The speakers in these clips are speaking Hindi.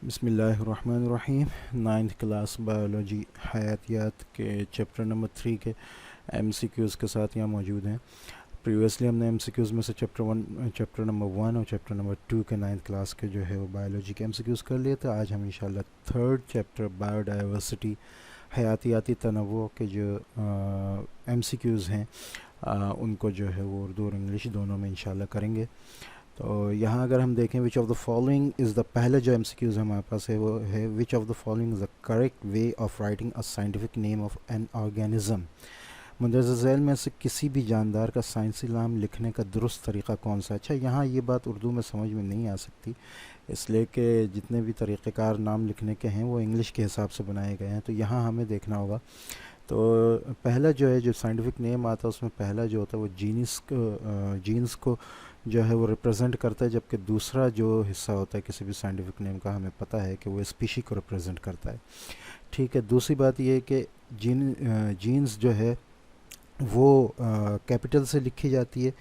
बिस्मिल्लाहिर्रहमानिर्रहीम। नाइन्थ क्लास बायोलॉजी हयातियात के चैप्टर नंबर 3 के एमसीक्यूज़ के साथ यहाँ मौजूद हैं। प्रीवियसली हमने एमसीक्यूज़ में से चैप्टर नंबर 1 और चैप्टर नंबर 2 के नाइन्थ क्लास के जो है वो बायोलॉजी के एमसीक्यूज़ कर लिए थे। आज हम इंशाल्लाह थर्ड चैप्टर बायोडाइवर्सिटी हयातियाती तनव्वुअ के जो एमसीक्यूज़ हैं उनको जो है वो उर्दू और इंग्लिश दोनों में इंशाल्लाह करेंगे। तो यहाँ अगर हम देखें which of the following is the पहले जो एमसीक्यूज़ हमारे पास है वो है which of the following is the correct way of writing a scientific name of an organism. मुंदरजा झैल में से किसी भी जानदार का साइंसी नाम लिखने का दुरुस्त तरीक़ा कौन सा। अच्छा, यहाँ ये बात उर्दू में समझ में नहीं आ सकती, इसलिए कि जितने भी तरीक़ेकार नाम लिखने के हैं वो इंग्लिश के हिसाब से बनाए गए हैं। तो यहाँ हमें देखना होगा। तो पहला जो है जो साइंटिफिक नेम आता है उसमें पहला जो होता है वो जीन्स को जो है वो रिप्रेजेंट करता है, जबकि दूसरा जो हिस्सा होता है किसी भी साइंटिफिक नेम का हमें पता है कि वो स्पीशी को रिप्रेजेंट करता है। ठीक है, दूसरी बात ये है कि जीन्स जो है वो कैपिटल से लिखी जाती है,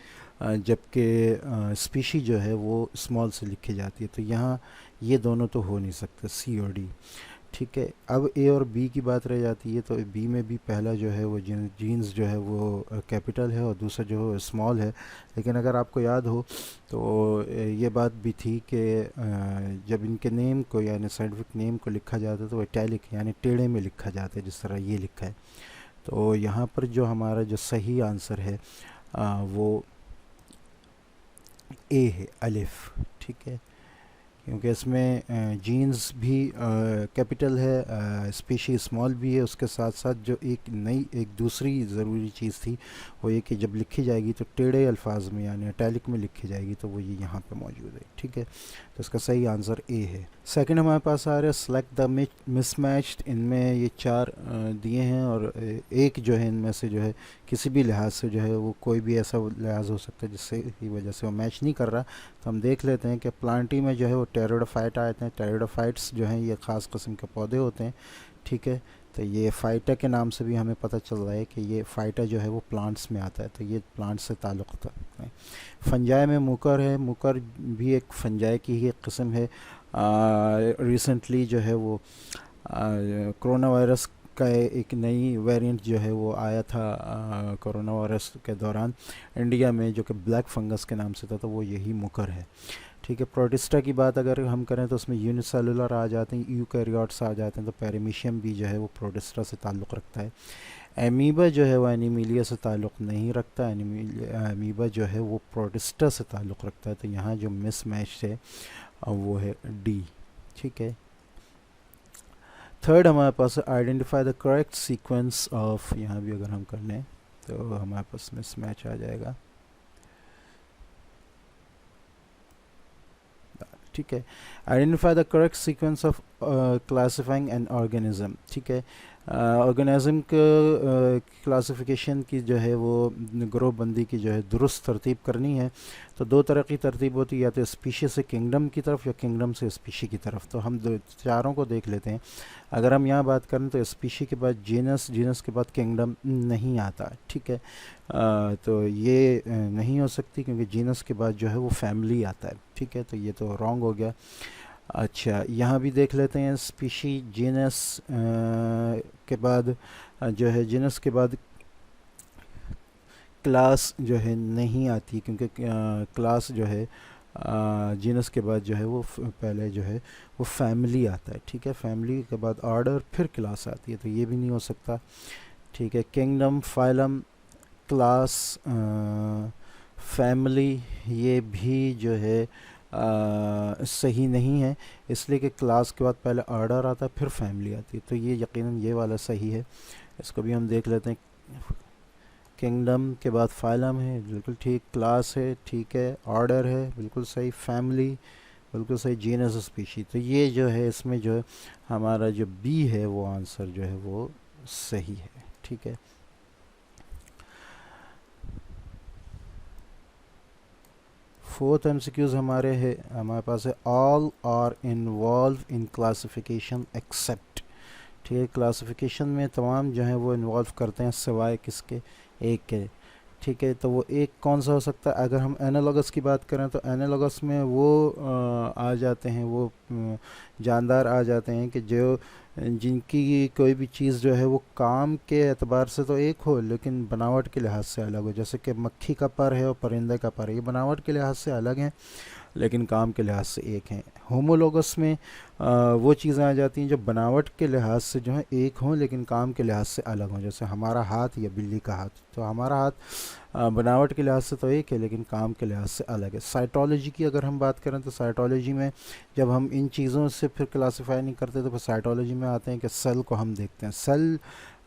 जबकि स्पीशी जो है वो स्मॉल से लिखी जाती है। तो यहाँ ये दोनों तो हो नहीं सकते, सी और डी। ठीक है, अब ए और बी की बात रह जाती है। तो बी में भी पहला जो है वो जीन्स जो है वो कैपिटल है और दूसरा जो है स्मॉल है। लेकिन अगर आपको याद हो तो ये बात भी थी कि जब इनके नेम को यानी साइंटिफिक नेम को लिखा जाता है तो इटैलिक यानी टेढ़े में लिखा जाता है, जिस तरह ये लिखा है। तो यहाँ पर जो हमारा जो सही आंसर है वो ए है, अलिफ। ठीक है, क्योंकि इसमें जीन्स भी कैपिटल है, स्पीशी स्मॉल भी है। उसके साथ साथ जो एक दूसरी ज़रूरी चीज़ थी वो ये कि जब लिखी जाएगी तो टेढ़े अल्फाज में यानी इटैलिक में लिखी जाएगी, तो वो ये यहाँ पे मौजूद है। ठीक है, तो इसका सही आंसर ए है। सेकंड हमारे पास आ रहा है सेलेक्ट द मिसमैच्ड। इनमें ये चार दिए हैं और एक जो है इनमें से जो है किसी भी लिहाज से जो है वो कोई भी ऐसा लिहाज हो सकता है जिससे की वजह से वो मैच नहीं कर रहा। तो हम देख लेते हैं कि प्लांटी में जो है वो टेरिडोफाइट आते हैं। टेरिडोफाइट्स जो हैं ये ख़ास किस्म के पौधे होते हैं। ठीक है, तो ये फाइटा के नाम से भी हमें पता चल रहा है कि ये फाइटा जो है वो प्लांट्स में आता है, तो ये प्लांट्स से ताल्लुक़ रखता है। फंजाई में मुकर है। मुकर भी एक फंजाई की ही एक किस्म है। रिसेंटली जो है वो कोरोना वायरस का एक नई वेरिएंट जो है वो आया था कोरोना वायरस के दौरान इंडिया में, जो कि ब्लैक फंगस के नाम से था, तो वो यही मुकर है। ठीक है, प्रोटिस्टा की बात अगर हम करें तो उसमें यूनिसेलुलर आ जाते हैं, यूकैरियोट्स आ जाते हैं। तो पेरिमीशियम भी जो है वो प्रोटिस्टा से ताल्लुक़ रखता है। एमीबा जो है वो एनीमिलिया से ताल्लुक़ नहीं रखता। एमीबा जो है वो प्रोटिस्टा से ताल्लुक़ रखता है। तो यहाँ जो मिस मैच है वो है डी। ठीक है, थर्ड हमारे पास identify the correct sequence of. यहाँ भी अगर हम कर लें तो हमारे पास मिस मैच आ जाएगा। ठीक है, identify the correct sequence of classifying an organism. ठीक है, ऑर्गेनिज्म के क्लासिफिकेशन की जो है वो ग्रुप बंदी की जो है दुरुस्त तरतीब करनी है। तो दो तरह की तरतीब होती है, या तो स्पीशी से किंगडम की तरफ या किंगडम से स्पीशी की तरफ। तो हम चारों को देख लेते हैं। अगर हम यहाँ बात करें तो स्पीशी के बाद जीनस, जीनस के बाद किंगडम नहीं आता। ठीक है, तो ये नहीं हो सकती क्योंकि जीनस के बाद जो है वो फैमिली आता है। ठीक है, तो ये तो रॉन्ग हो गया। अच्छा, यहाँ भी देख लेते हैं स्पीशी जीनस के बाद जो है जीनस के बाद क्लास जो है नहीं आती, क्योंकि क्लास जो है जीनस के बाद जो है वो पहले जो है वो फैमिली आता है। ठीक है, फैमिली के बाद ऑर्डर फिर क्लास आती है, तो ये भी नहीं हो सकता। ठीक है, किंगडम, फाइलम, क्लास, फैमिली, ये भी जो है सही नहीं है, इसलिए कि क्लास के बाद पहले ऑर्डर आता है फिर फैमिली आती है। तो ये यकीनन ये वाला सही है। इसको भी हम देख लेते हैं। किंगडम के बाद फाइलम है, बिल्कुल ठीक। क्लास है, ठीक है। ऑर्डर है, बिल्कुल सही। फैमिली, बिल्कुल सही। Genus, species. तो ये जो है इसमें जो है हमारा जो बी है वो आंसर जो है वो सही है। ठीक है, फोर्थ एमसीक्यूज हमारे पास है all are involve in classification except. ठीक है, क्लासिफिकेशन में तमाम जो है वो इन्वॉल्व करते हैं सिवाय किसके, एक के। ठीक है। तो वो एक कौन सा हो सकता है? अगर हम एनालॉगस की बात करें तो एनालॉगस में वो आ जाते हैं, वो जानदार आ जाते हैं कि जो जिनकी कोई भी चीज़ जो है वो काम के एतबार से तो एक हो लेकिन बनावट के लिहाज से अलग हो। जैसे कि मक्खी का पर है और परिंदे का पर है, ये बनावट के लिहाज से अलग हैं लेकिन काम के लिहाज से एक हैं। होमोलोगस में वो चीज़ें आ जाती हैं जो बनावट के लिहाज से जो है एक हों लेकिन काम के लिहाज से अलग हों। जैसे हमारा हाथ या बिल्ली का हाथ, तो हमारा हाथ बनावट के लिहाज से तो एक है लेकिन काम के लिहाज से अलग है। साइटोलॉजी की अगर हम बात करें तो साइटोलॉजी में जब हम इन चीज़ों से फिर क्लासिफाई नहीं करते तो फिर साइटोलॉजी में आते हैं कि सेल को हम देखते हैं, सेल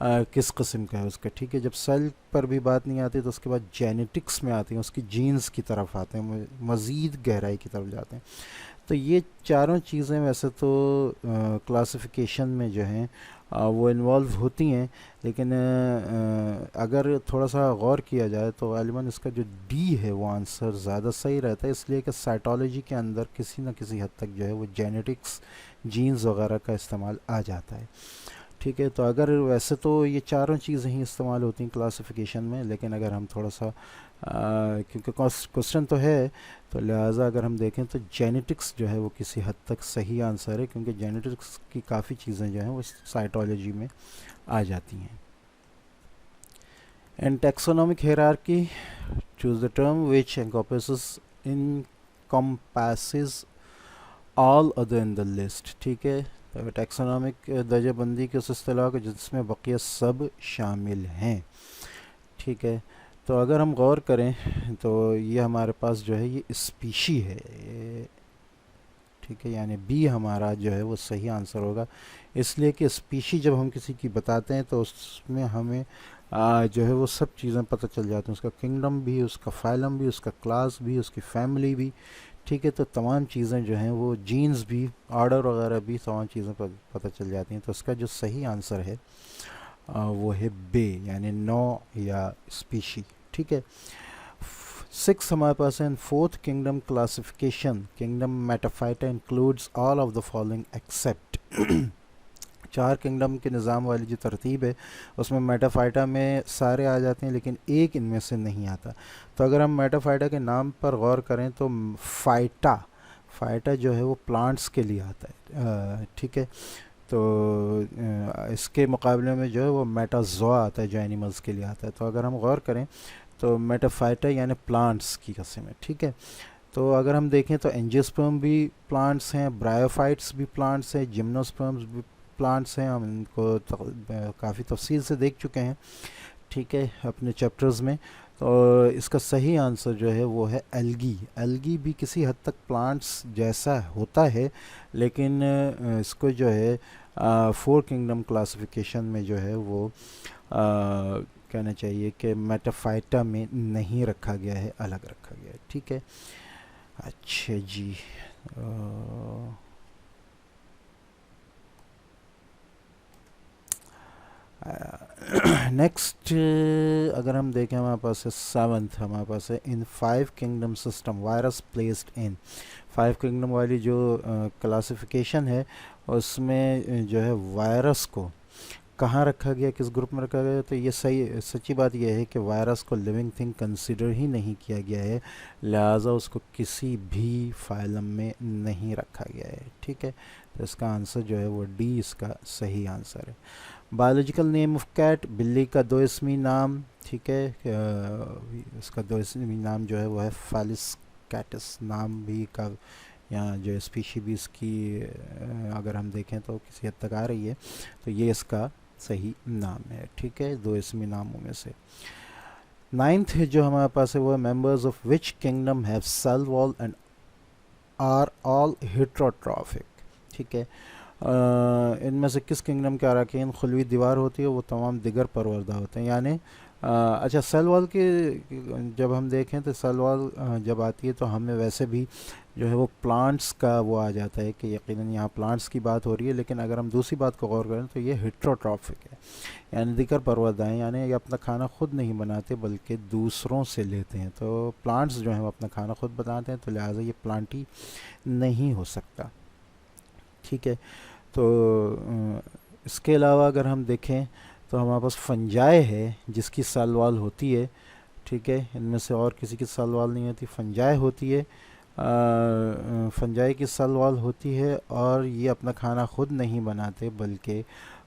किस किस्म का है उसका। ठीक है, जब सेल पर भी बात नहीं आती तो उसके बाद जेनेटिक्स में आती हैं, उसकी जीन्स की तरफ आते हैं, मज़ीद गहराई की तरफ जाते हैं। तो ये चारों चीज़ें वैसे तो क्लासिफिकेशन में जो हैं वो इन्वॉल्व होती हैं, लेकिन अगर थोड़ा सा गौर किया जाए तो ग़ालिबन इसका जो डी है वो आंसर ज़्यादा सही रहता है, इसलिए कि साइटोलॉजी के अंदर किसी न किसी हद तक जो है वो जेनेटिक्स, जीन्स वगैरह का इस्तेमाल आ जाता है। ठीक है, तो अगर वैसे तो ये चारों चीज़ें ही इस्तेमाल होती हैं क्लासिफिकेशन में, लेकिन अगर हम थोड़ा सा क्योंकि क्वेश्चन तो है तो लिहाजा अगर हम देखें तो जेनेटिक्स जो है वो किसी हद तक सही आंसर है, क्योंकि जेनेटिक्स की काफ़ी चीज़ें जो हैं वो साइटोलॉजी में आ जाती हैं। And taxonomic hierarchy, choose the term which encompasses all other in the list. ठीक है, तो टैक्सोनॉमिक दर्जाबंदी के उस इस्तिलाह को जिसमें बकिया सब शामिल हैं। ठीक है, तो अगर हम गौर करें तो ये हमारे पास जो है ये स्पीशी है, ठीक है, यानी बी हमारा जो है वो सही आंसर होगा, इसलिए कि स्पीशी जब हम किसी की बताते हैं तो उसमें हमें जो है वो सब चीज़ें पता चल जाती हैं, उसका किंगडम भी, उसका फाइलम भी, उसका क्लास भी, उसकी फैमिली भी। ठीक है, तो तमाम चीज़ें जो हैं वो जीन्स भी, ऑर्डर वगैरह भी, तमाम चीज़ें पता चल जाती हैं। तो इसका जो सही आंसर है वो है बे, यानी नौ या स्पीशी। ठीक है, 6 हमारे पास है, fourth kingdom classification, kingdom Metaphyta includes all of the following except. 4 kingdom के निज़ाम वाली जो तरतीब है उसमें मेटाफाइटा में सारे आ जाते हैं लेकिन एक इनमें से नहीं आता। तो अगर हम मेटाफाइटा के नाम पर गौर करें तो फाइटा, फाइटा जो है वो प्लांट्स के लिए आता है। ठीक है, तो इसके मुकाबले में जो है वो मेटाजोआ आता है जो एनिमल्स के लिए आता है। तो अगर हम गौर करें तो मेटाफाइटा यानी प्लांट्स की किस्म है। ठीक है, तो अगर हम देखें तो एंजियोस्पर्म भी प्लांट्स हैं, ब्रायोफाइट्स भी प्लांट्स हैं, जिम्नोस्पर्म्स भी प्लांट्स हैं, हम इनको काफ़ी तफसील से देख चुके हैं। ठीक है, अपने चैप्टर्स में। तो इसका सही आंसर जो है वो है एल्गी। एल्गी भी किसी हद तक प्लांट्स जैसा होता है, लेकिन इसको जो है 4 किंगडम क्लासिफिकेशन में जो है वो कहना चाहिए कि मेटाफाइटा में नहीं रखा गया है, अलग रखा गया है। ठीक है, अच्छा जी, नेक्स्ट अगर हम देखें हमारे पास है 7th, हमारे पास है इन 5 kingdom system virus placed in. 5 kingdom वाली जो क्लासिफिकेशन है उसमें जो है वायरस को कहाँ रखा गया, किस ग्रुप में रखा गया। तो ये सही सच्ची बात यह है कि वायरस को लिविंग थिंग कंसिडर ही नहीं किया गया है, लिहाजा उसको किसी भी फाइलम में नहीं रखा गया है। ठीक है, तो इसका आंसर जो है वो डी इसका सही आंसर है। बायोलॉजिकल नेम ऑफ कैट, बिल्ली का दो इसमी नाम। ठीक है, इसका दो इसमी नाम जो है वो है फेलिस कैटस, नाम भी का यहाँ जो स्पीशी भी इसकी अगर हम देखें तो किसी हद तक आ रही है, तो ये इसका सही नाम है। ठीक है, दो इसमी नामों में से। 9th जो हमारे पास है वो है members of which kingdom have cell wall and are all heterotrophic. ठीक है, इनमें से किस किंगडम के अरकान खुलवी दीवार होती है वो तमाम दिगर परवरदा होते हैं। यानी अच्छा, सेल वॉल के जब हम देखें तो सेल वॉल जब आती है तो हमें वैसे भी जो है वो प्लांट्स का वो आ जाता है कि यकीनन यहाँ प्लांट्स की बात हो रही है, लेकिन अगर हम दूसरी बात को गौर करें तो ये हेट्रोट्रॉफिक है, यानी दिगर परवरदाएँ, यानी ये अपना खाना खुद नहीं बनाते बल्कि दूसरों से लेते हैं। तो प्लांट्स जो हैं वो अपना खाना खुद बनाते हैं, तो लिहाजा ये प्लांटी नहीं हो सकता। ठीक है, तो इसके अलावा अगर हम देखें तो हमारे पास फंजाई है जिसकी सेल वॉल होती है, ठीक है, इनमें से और किसी की सलवाल नहीं होती। फंजाई होती है, फंजाई की सलवाल होती है और ये अपना खाना खुद नहीं बनाते बल्कि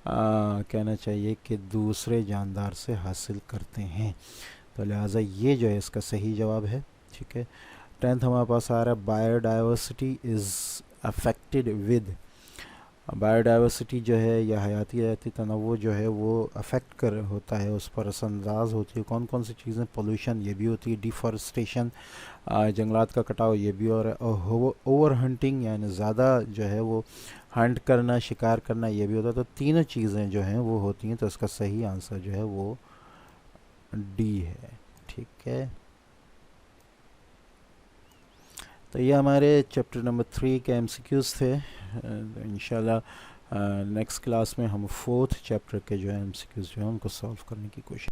कहना चाहिए कि दूसरे जानदार से हासिल करते हैं। तो लिहाजा ये जो है इसका सही जवाब है। ठीक है, 10th हमारे पास आ रहा है biodiversity is affected with. Biodiversity जो है या हयाती तनव्वु जो है वो अफेक्ट कर होता है, उस पर असरअंदाज होती है कौन कौन सी चीज़ें। पोल्यूशन ये भी होती है, डिफॉरेस्टेशन जंगलात का कटाव ये भी, और ओवर हंटिंग यानी ज़्यादा जो है वो हंट करना, शिकार करना ये भी होता है। तो तीनों चीज़ें जो हैं वो होती हैं, तो इसका सही आंसर जो है वो डी है। ठीक है, तो ये हमारे चैप्टर नंबर 3 के एमसीक्यूज़ थे। इंशाल्लाह नेक्स्ट क्लास में हम 4th चैप्टर के जो है एमसीक्यूज़ जो है उनको सॉल्व करने की कोशिश